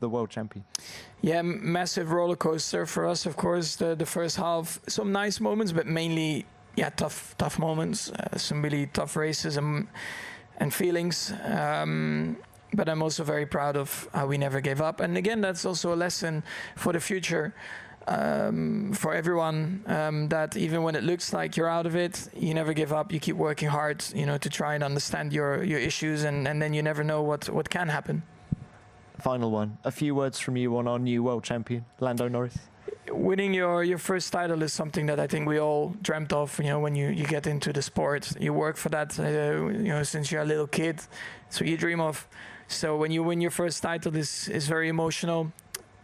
the world champion? Yeah, massive roller coaster for us, of course. The first half, some nice moments, but mainly, yeah, tough moments. Some really tough races and feelings. But I'm also very proud of how we never gave up. And again, that's also a lesson for the future. For everyone, that even when it looks like you're out of it, you never give up. You keep working hard, you know, to try and understand your issues, and then you never know what can happen. Final one. A few words from you on our new world champion, Lando Norris. Winning your first title is something that I think we all dreamt of. You know, when you get into the sport, you work for that. You know, since you're a little kid, it's what you dream of. So when you win your first title, is very emotional.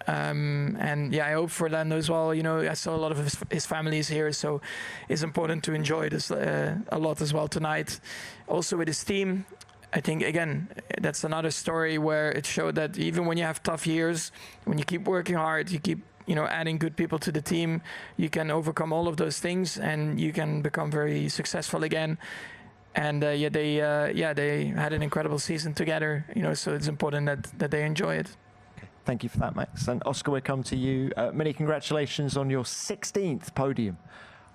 And yeah, I hope for Lando as well. You know, I saw a lot of his family is here, so it's important to enjoy this a lot as well tonight. Also with his team, I think again that's another story where it showed that even when you have tough years, when you keep working hard, you keep adding good people to the team, you can overcome all of those things and you can become very successful again. And they had an incredible season together. You know, so it's important that they enjoy it. Thank you for that, Max. And Oscar, we come to you. Many congratulations on your 16th podium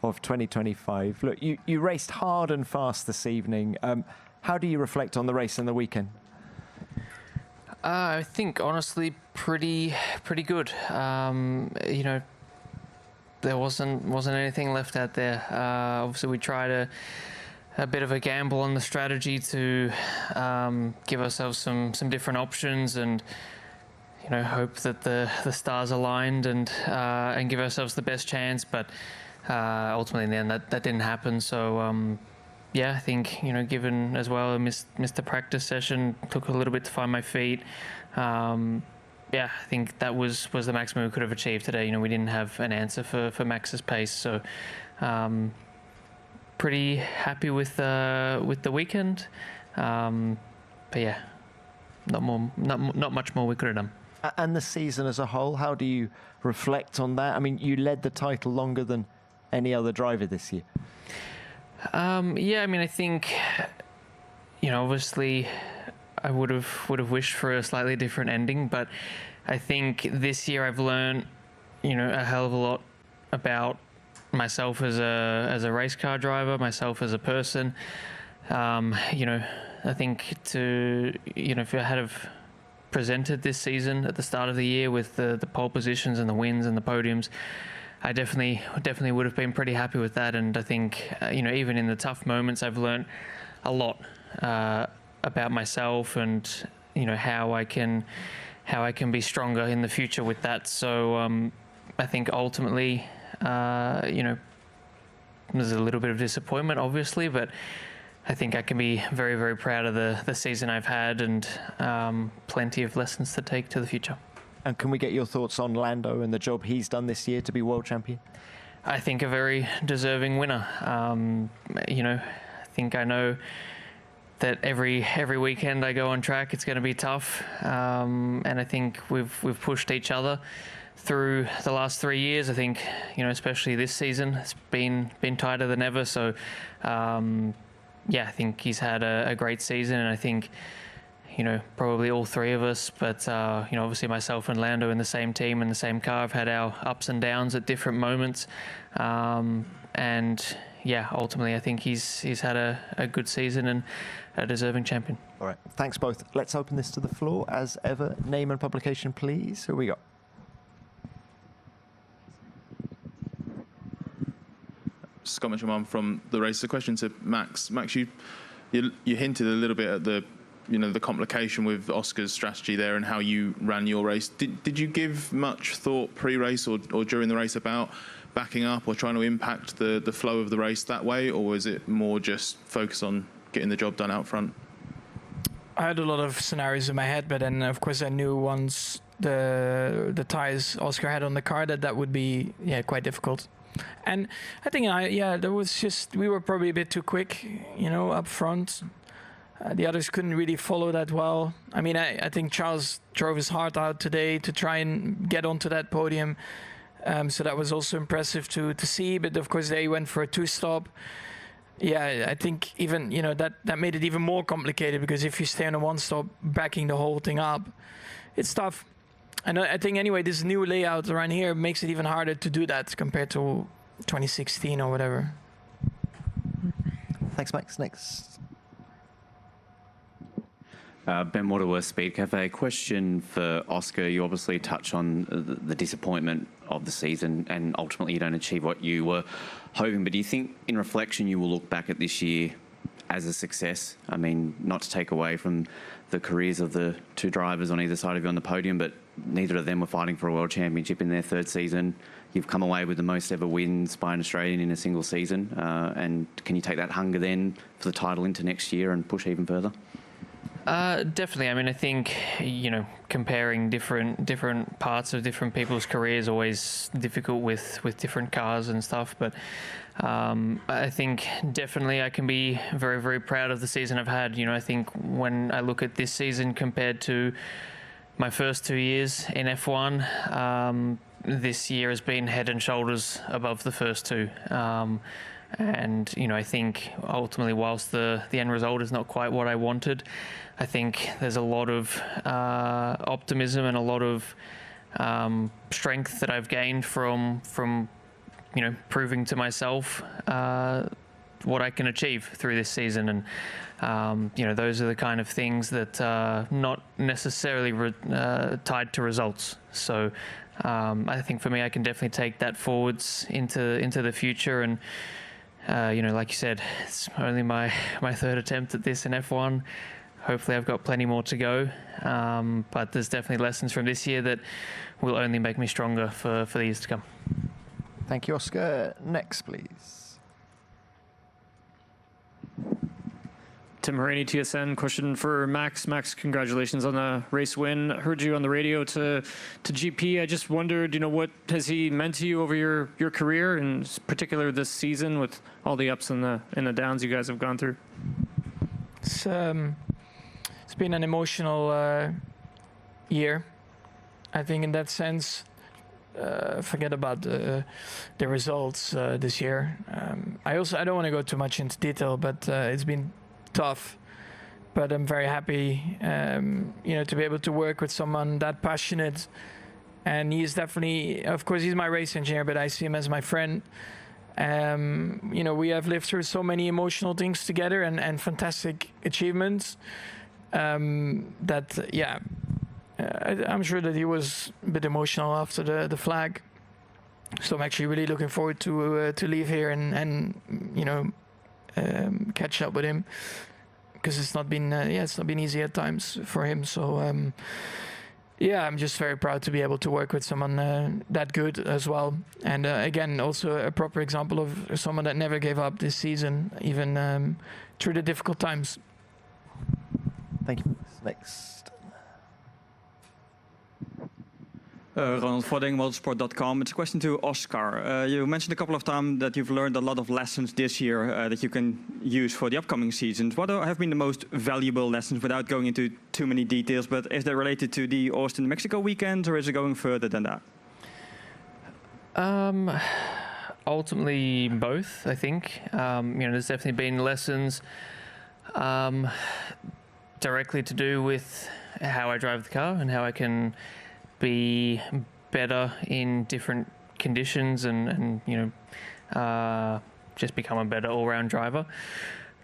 of 2025. Look, you raced hard and fast this evening. How do you reflect on the race and the weekend? I think honestly, pretty good. You know, there wasn't anything left out there. Obviously, we tried a bit of a gamble on the strategy to give ourselves some different options and, you know, hope that the stars aligned and give ourselves the best chance. But ultimately, in the end, that didn't happen. So yeah, I think, you know, given as well I missed the practice session, took a little bit to find my feet. Yeah, I think that was the maximum we could have achieved today. You know, we didn't have an answer for Max's pace. So pretty happy with the weekend. But yeah, not much more we could have done. And the season as a whole, how do you reflect on that? I mean, you led the title longer than any other driver this year. Yeah, I mean, I think, you know, obviously I would have wished for a slightly different ending, but I think this year I've learned, you know, a hell of a lot about myself as a race car driver, myself as a person. You know, I think if I had have presented this season at the start of the year with the pole positions and the wins and the podiums, I definitely would have been pretty happy with that. And I think, you know, even in the tough moments, I've learned a lot about myself and, you know, how I can be stronger in the future with that. So I think ultimately, you know, there's a little bit of disappointment, obviously, but I think I can be very, very proud of the season I've had and plenty of lessons to take to the future. And can we get your thoughts on Lando and the job he's done this year to be world champion? I think a very deserving winner. You know, I know that every weekend I go on track, it's going to be tough. And I think we've pushed each other through the last 3 years. I think, you know, especially this season, it's been tighter than ever. So, yeah, I think he's had a great season, and I think, you know, probably all three of us, but, you know, obviously myself and Lando in the same team, in the same car, have had our ups and downs at different moments. And yeah, ultimately, I think he's had a good season and a deserving champion. All right. Thanks both. Let's open this to the floor as ever. Name and publication, please. Who we got? Scott Mitchell from the race. A question to Max. Max, you hinted a little bit at the complication with Oscar's strategy there and how you ran your race. Did you give much thought pre-race or during the race about backing up or trying to impact the flow of the race that way, or was it more just focus on getting the job done out front? I had a lot of scenarios in my head, but then of course I knew once the tires Oscar had on the car that would be quite difficult. And I think there was just, we were probably a bit too quick, you know, up front. The others couldn't really follow that well. I mean, I think Charles drove his heart out today to try and get onto that podium. So that was also impressive to see. But of course, they went for a two-stop. Yeah, I think even, you know, that made it even more complicated, because if you stay on a one-stop, backing the whole thing up, it's tough. And I think anyway, this new layout around here makes it even harder to do that compared to 2016 or whatever. Thanks, Max. Next. Ben Waterworth, Speed Cafe. Question for Oscar. You obviously touch on the disappointment of the season and ultimately you don't achieve what you were hoping. But do you think in reflection you will look back at this year as a success? I mean, not to take away from the careers of the two drivers on either side of you on the podium, but neither of them were fighting for a world championship in their third season. You've come away with the most ever wins by an Australian in a single season. And can you take that hunger then for the title into next year and push even further? Definitely. I mean, I think, comparing different parts of different people's careers is always difficult with different cars and stuff. But I think definitely I can be very, very proud of the season I've had. I think when I look at this season compared to my first 2 years in F1, this year has been head and shoulders above the first two. And, I think ultimately, whilst the end result is not quite what I wanted, I think there's a lot of optimism and a lot of strength that I've gained from proving to myself what I can achieve through this season. And, those are the kind of things that are not necessarily tied to results. So I think for me, I can definitely take that forwards into the future. And like you said, it's only my third attempt at this in F1. Hopefully I've got plenty more to go. But there's definitely lessons from this year that will only make me stronger for the years to come. Thank you, Oscar. Next, please. Tim Haraney, TSN. Question for Max. Max, congratulations on the race win. Heard you on the radio to GP. I just wondered, what has he meant to you over your career, in particular this season with all the ups and the downs you guys have gone through? It's been an emotional year. I think in that sense, forget about the results this year. I don't want to go too much into detail, but it's been tough, but I'm very happy, to be able to work with someone that passionate. And he's definitely, of course, he's my race engineer, but I see him as my friend. We have lived through so many emotional things together and fantastic achievements. I'm sure that he was a bit emotional after the flag. So I'm actually really looking forward to leave here and catch up with him, because it's not been easy at times for him. So I'm just very proud to be able to work with someone that good as well. And again, also a proper example of someone that never gave up this season, even through the difficult times. Thank you. Next. Ronald Vodding, motorsport.com. It's a question to Oscar. You mentioned a couple of times that you've learned a lot of lessons this year that you can use for the upcoming seasons. What have been the most valuable lessons, without going into too many details, but is that related to the Austin, Mexico weekend, or is it going further than that? Ultimately, both, I think. There's definitely been lessons directly to do with how I drive the car and how I can be better in different conditions and just become a better all-round driver.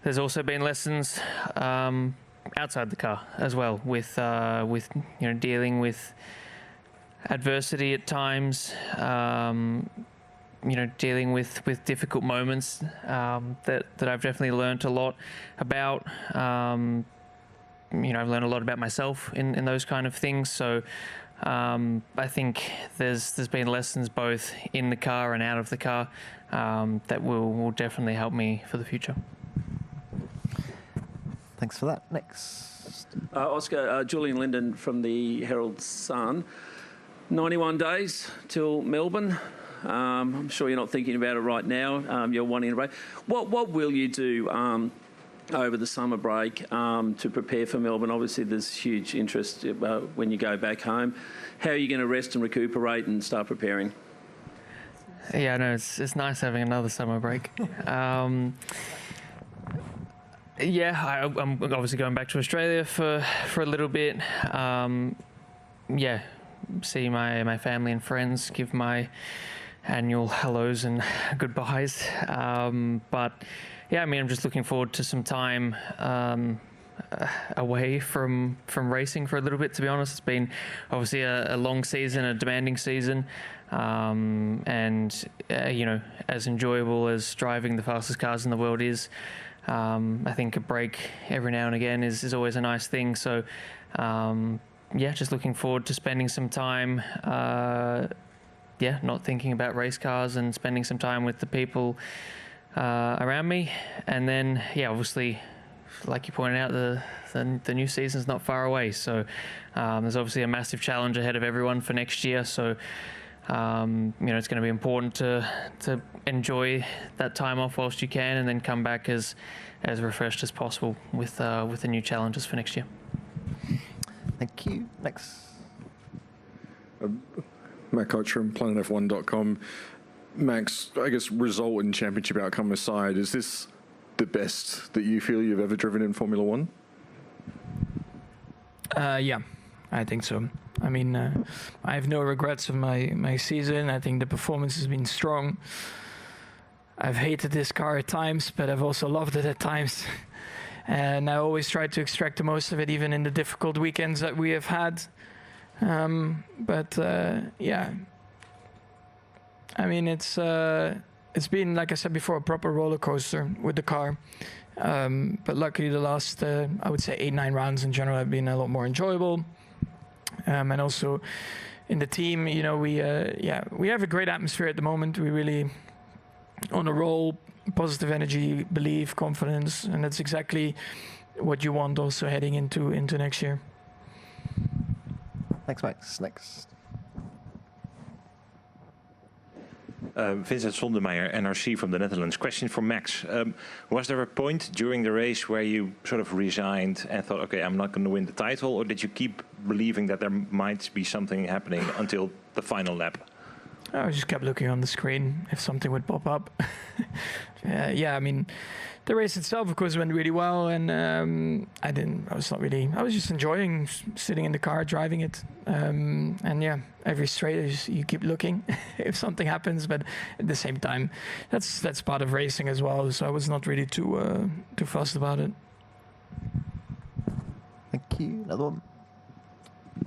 There's also been lessons outside the car as well, with dealing with adversity at times, dealing with difficult moments that I've definitely learned a lot about. I've learned a lot about myself in those kind of things. So I think there's been lessons both in the car and out of the car that will definitely help me for the future. Thanks for that. Next. Oscar, Julian Linden from the Herald Sun. 91 days till Melbourne. I'm sure you're not thinking about it right now. You're wanting to race. What will you do over the summer break to prepare for Melbourne? Obviously, there's huge interest when you go back home. How are you going to rest and recuperate and start preparing? Yeah, I know it's nice having another summer break. I'm obviously going back to Australia for a little bit. see my family and friends, give my annual hellos and goodbyes. But yeah, I mean, I'm just looking forward to some time away from racing for a little bit, to be honest. It's been obviously a long season, a demanding season, and you know, as enjoyable as driving the fastest cars in the world is, I think a break every now and again is always a nice thing. So yeah, just looking forward to spending some time not thinking about race cars and spending some time with the people around me. And then yeah, obviously, like you pointed out, the new season's not far away, so there's obviously a massive challenge ahead of everyone for next year. So you know, it's going to be important to enjoy that time off whilst you can, and then come back as refreshed as possible with the new challenges for next year. Thank you. Next. Matt Coach from PlanetF1.com. Max, I guess result and championship outcome aside, is this the best that you feel you've ever driven in Formula One? Yeah, I think so. I mean, I have no regrets of my season. I think the performance has been strong. I've hated this car at times, but I've also loved it at times. And I always try to extract the most of it, even in the difficult weekends that we have had. Yeah, I mean, it's been, like I said before, a proper roller coaster with the car. But luckily the last, I would say 8-9 rounds in general have been a lot more enjoyable. And also in the team, you know, we have a great atmosphere at the moment. We really on a roll, positive energy, belief, confidence, and that's exactly what you want also heading into next year. Thanks, Max. Next. Vincent Sondermeijer, NRC from the Netherlands. Question for Max. Was there a point during the race where you sort of resigned and thought, okay, I'm not going to win the title, or did you keep believing that there might be something happening until the final lap? I just kept looking on the screen if something would pop up. Yeah, I mean, the race itself, of course, went really well, and I was just enjoying sitting in the car, driving it. And yeah, every straight you keep looking if something happens, but at the same time, that's part of racing as well. So I was not really too fussed about it. Thank you. Another one.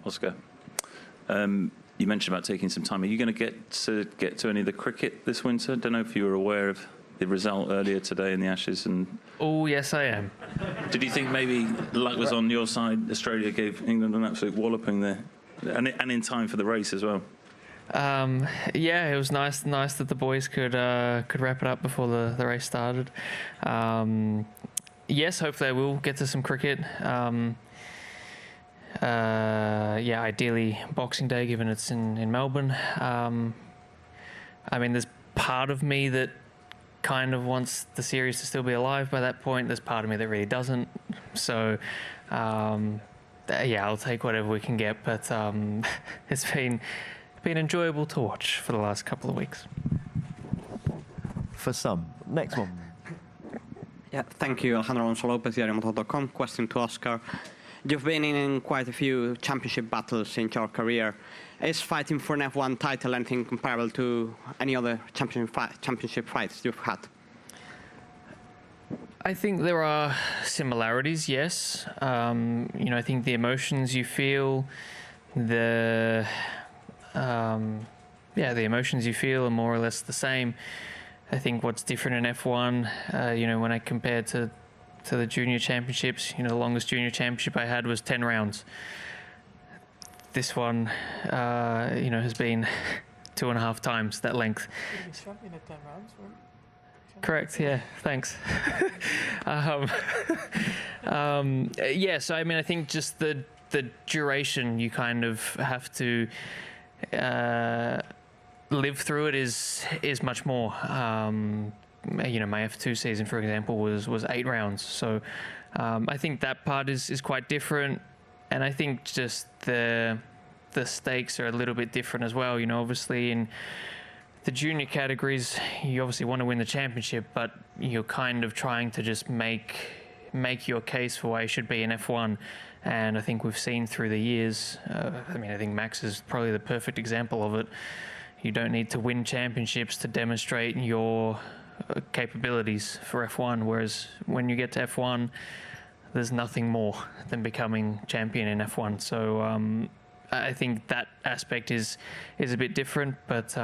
Oscar, you mentioned about taking some time. Are you going to get to any of the cricket this winter? Don't know if you were aware of the result earlier today in the Ashes. And oh, yes, I am. Did you think maybe luck was on your side? Australia gave England an absolute walloping there, and in time for the race as well. Yeah, it was nice that the boys could wrap it up before the race started. Yes, hopefully I will get to some cricket. Yeah, ideally Boxing Day, given it's in Melbourne. I mean, there's part of me that kind of wants the series to still be alive by that point. There's part of me that really doesn't. So, yeah, I'll take whatever we can get. But it's been enjoyable to watch for the last couple of weeks. For some. Next one. Yeah, thank you, Alejandro Alonso Lopez, diariomotor.com. Question to Oscar. You've been in quite a few championship battles in your career. Is fighting for an F1 title anything comparable to any other championship fights you've had? I think there are similarities, yes. You know, I think the emotions you feel, the emotions you feel are more or less the same. I think what's different in F1, you know, when I compare to the junior championships, you know, the longest junior championship I had was 10 rounds. This one, you know, has been 2.5 times that length. Champion at 10 rounds, right? Correct, yeah, thanks. Yeah, so I mean, I think just the duration you kind of have to live through it is much more. You know, my F2 season, for example, was 8 rounds. So I think that part is quite different. And I think just the stakes are a little bit different as well. You know, obviously in the junior categories, you obviously want to win the championship, but you're kind of trying to just make your case for why you should be in F1. And I think we've seen through the years, I mean, I think Max is probably the perfect example of it. You don't need to win championships to demonstrate your capabilities for F1, whereas when you get to F1, there's nothing more than becoming champion in F1. So I think that aspect is a bit different, but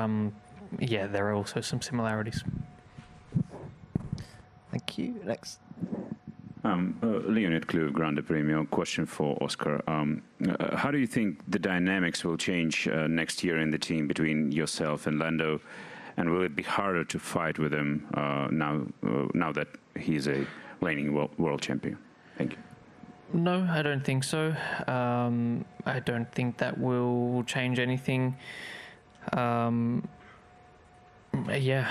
yeah, there are also some similarities. Thank you. Next. Leonid Kluv, Grande Premio. Question for Oscar. How do you think the dynamics will change next year in the team between yourself and Lando? And will it be harder to fight with him now that he is a reigning world champion? Thank you. No, I don't think so. I don't think that will change anything. Yeah,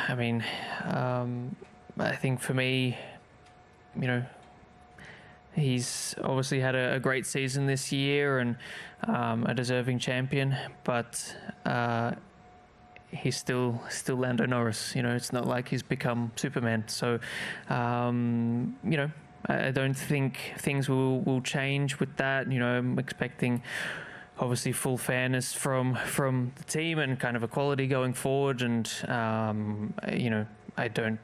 I mean, I think for me, you know, he's obviously had a great season this year and a deserving champion, but he's still Lando Norris. You know, it's not like he's become Superman. So, you know, I don't think things will change with that. You know, I'm expecting obviously full fairness from the team and kind of equality going forward. And you know, I don't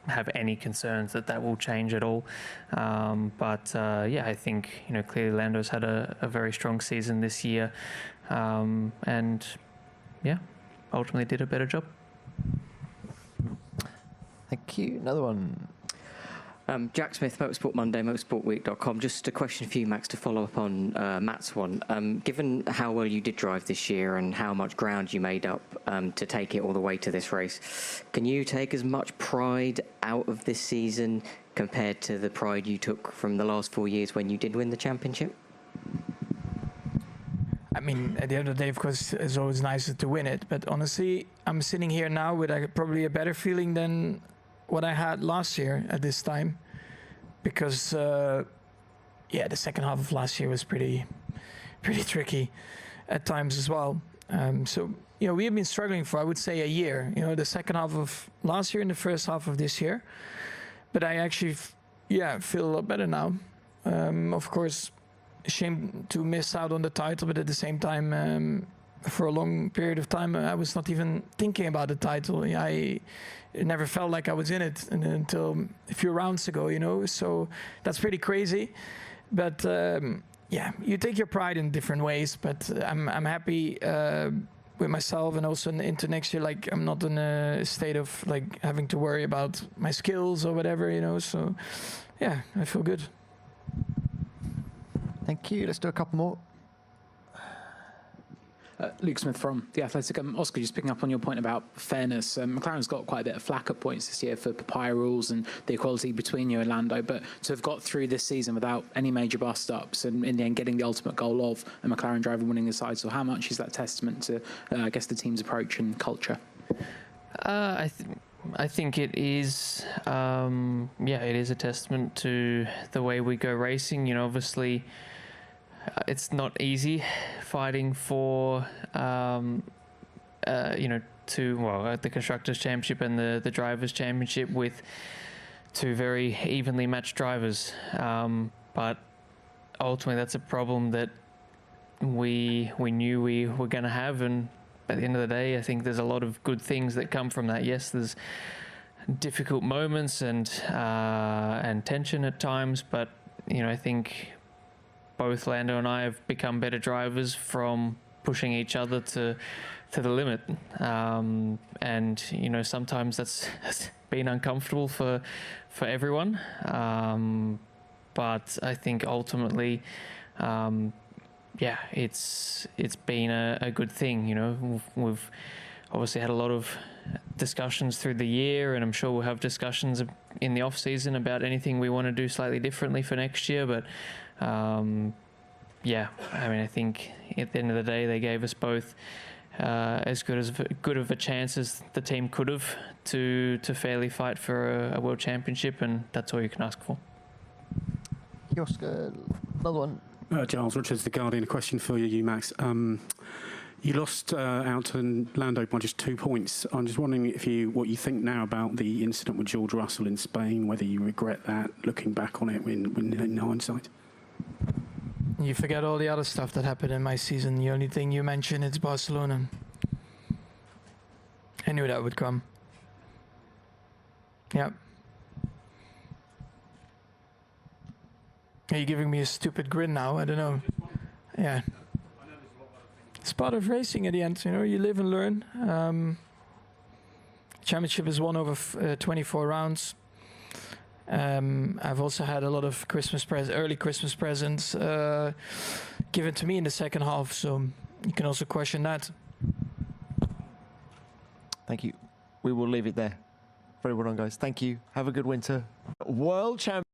have any concerns that will change at all. But yeah, I think, you know, clearly Lando's had a very strong season this year, and yeah, ultimately did a better job. Thank you. Another one. Jack Smith, Motorsport Monday, motorsportweek.com. Just a question for you, Max, to follow up on Matt's one. Given how well you did drive this year and how much ground you made up to take it all the way to this race, can you take as much pride out of this season compared to the pride you took from the last 4 years when you did win the championship? I mean, at the end of the day, of course, it's always nicer to win it. But honestly, I'm sitting here now with probably a better feeling than what I had last year at this time, because yeah, the second half of last year was pretty tricky at times as well. So, you know, we have been struggling for, I would say, a year. You know, the second half of last year and the first half of this year. But I actually, yeah, feel a lot better now. Of course, shame to miss out on the title, but at the same time, for a long period of time, I was not even thinking about the title. It never felt like I was in it until a few rounds ago, you know. So that's pretty crazy. But yeah, you take your pride in different ways. But I'm happy with myself, and also into next year. Like, I'm not in a state of like having to worry about my skills or whatever, you know. So yeah, I feel good. Thank you. Let's do a couple more. Luke Smith from The Athletic. Oscar, just picking up on your point about fairness, McLaren's got quite a bit of flack at points this year for papaya rules and the equality between you and Lando, but to have got through this season without any major bust-ups and in the end getting the ultimate goal of a McLaren driver winning the side, so how much is that testament to, I guess, the team's approach and culture? I think it is, yeah, it is a testament to the way we go racing. You know, obviously, it's not easy fighting for, you know, the Constructors' Championship and the Drivers' Championship with two very evenly matched drivers. But ultimately, that's a problem that we knew we were going to have. And at the end of the day, I think there's a lot of good things that come from that. Yes, there's difficult moments and tension at times, but, you know, I think both Lando and I have become better drivers from pushing each other to the limit. And, you know, sometimes that's been uncomfortable for everyone. But I think ultimately, yeah, it's been a good thing. You know, we've obviously had a lot of discussions through the year, and I'm sure we'll have discussions in the off season about anything we want to do slightly differently for next year. But yeah, I mean, I think at the end of the day, they gave us both as good of a chance as the team could have to fairly fight for a world championship, and that's all you can ask for. Oscar, another one. Giles Richards, The Guardian. A question for you, Max. You lost out to Lando by just 2 points. I'm just wondering what you think now about the incident with George Russell in Spain, whether you regret that, looking back on it in hindsight. You forget all the other stuff that happened in my season. The only thing you mention is Barcelona. I knew that would come. Yeah. Are you giving me a stupid grin now? I don't know. Yeah. It's part of racing at the end, you know, you live and learn. Championship is won over 24 rounds. I've also had a lot of early Christmas presents given to me in the second half, so you can also question that. Thank you. We will leave it there. Very well done, guys. Thank you. Have a good winter. World champion.